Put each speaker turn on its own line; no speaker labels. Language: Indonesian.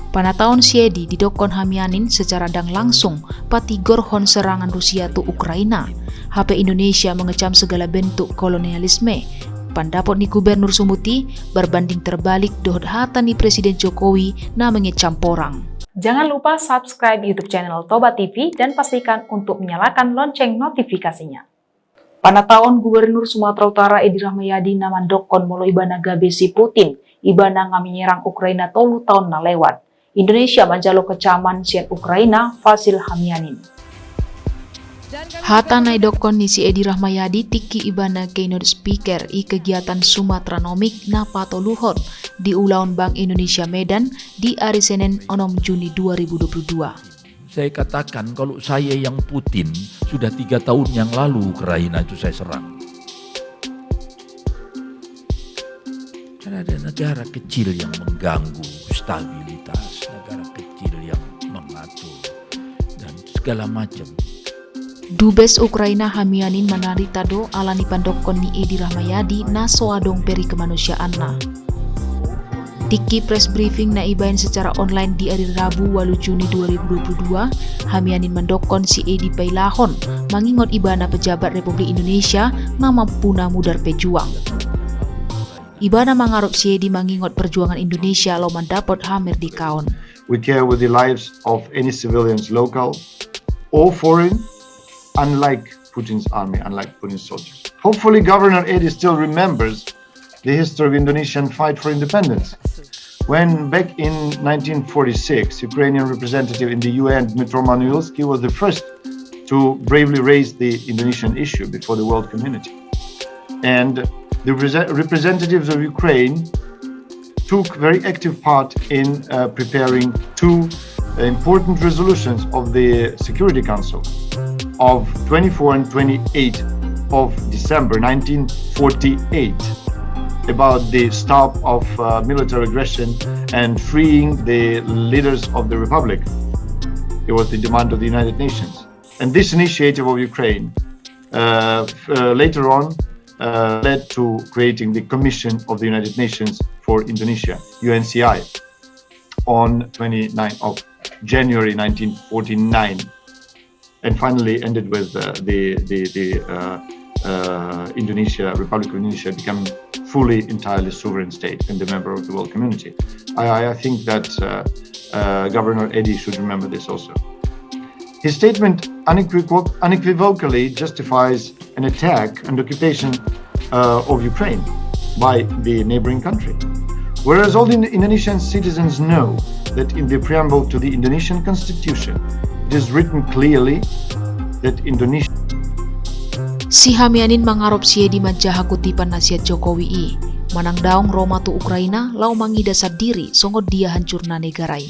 Pada tahun siedi idokkon Hamianin secara dang langsung patigor hon serangan Rusia tu Ukraina. HP Indonesia mengecam segala bentuk kolonialisme. Pendapat ni Gubernur Sumuti berbanding terbalik dohot Hata ni Presiden Jokowi na mengecam porang.
Jangan lupa subscribe YouTube channel Toba TV dan pastikan untuk menyalakan lonceng notifikasinya. Pada tahun Gubernur Sumatera Utara Edy Rahmayadi na mandokhon molo Ibana gabesi Putin, Ibana ngaminyerang Ukraina 3 tahun na lewat. Indonesia menjalo kecaman sian Ukraina Fasil Hamianin.
Hata na idokkon nisi Edy Rahmayadi Tikki Ibana keynote speaker kegiatan Sumatranomic na patoluhon di Ulaun Bank Indonesia Medan di hari Senin 6 Juni 2022.
Saya katakan kalau saya yang Putin sudah 3 tahun yang lalu Ukraina itu saya serang. Karena ada negara kecil yang mengganggu stabilitas, negara kecil yang mengatur dan segala macam.
Dubes Ukraina Hamianin manarita do alani pandokhon ni Edy Rahmayadi naso Adong Perikemanusiaan na. Tikki press briefing na ibaen secara online di hari Rabu 8 Juni 2022, Hamianin mandokhon si Edy pailahon, mangingot Ibana pejabat Republik Indonesia na mampuna mudar pejuang. Ibana mangarap si Edy mangingot perjuangan Indonesia lo mendapat hamer di kaon.
We care with the lives of any civilians, local or foreign, unlike Putin's army, unlike Putin's soldiers. Hopefully Governor Edy still remembers the history of Indonesian fight for independence. When back in 1946, Ukrainian representative in the UN, Dmytro Manilski, was the first to bravely raise the Indonesian issue before the world community. And the representatives of Ukraine took very active part in preparing 2 important resolutions of the Security Council of 24 and 28 of December 1948 about the stop of military aggression and freeing the leaders of the Republic. It was the demand of the United Nations. And this initiative of Ukraine later on led to creating the Commission of the United Nations for Indonesia, UNCI, on 29th of January 1949. And finally ended with Indonesia, Republic of Indonesia becoming fully, entirely sovereign state and a member of the world community. I think that Governor Edy should remember this also. His statement unequivocally justifies an attack and occupation of Ukraine by the neighboring country. Whereas all the Indonesian citizens know that in the preamble to the Indonesian Constitution, it is written clearly that Indonesia.
Si Hamianin mangarap si Edy manjaha kutipan nasihat Jokowi manang daong Roma tu Ukraina lau mangida sadiri songot dia hancurna negarai.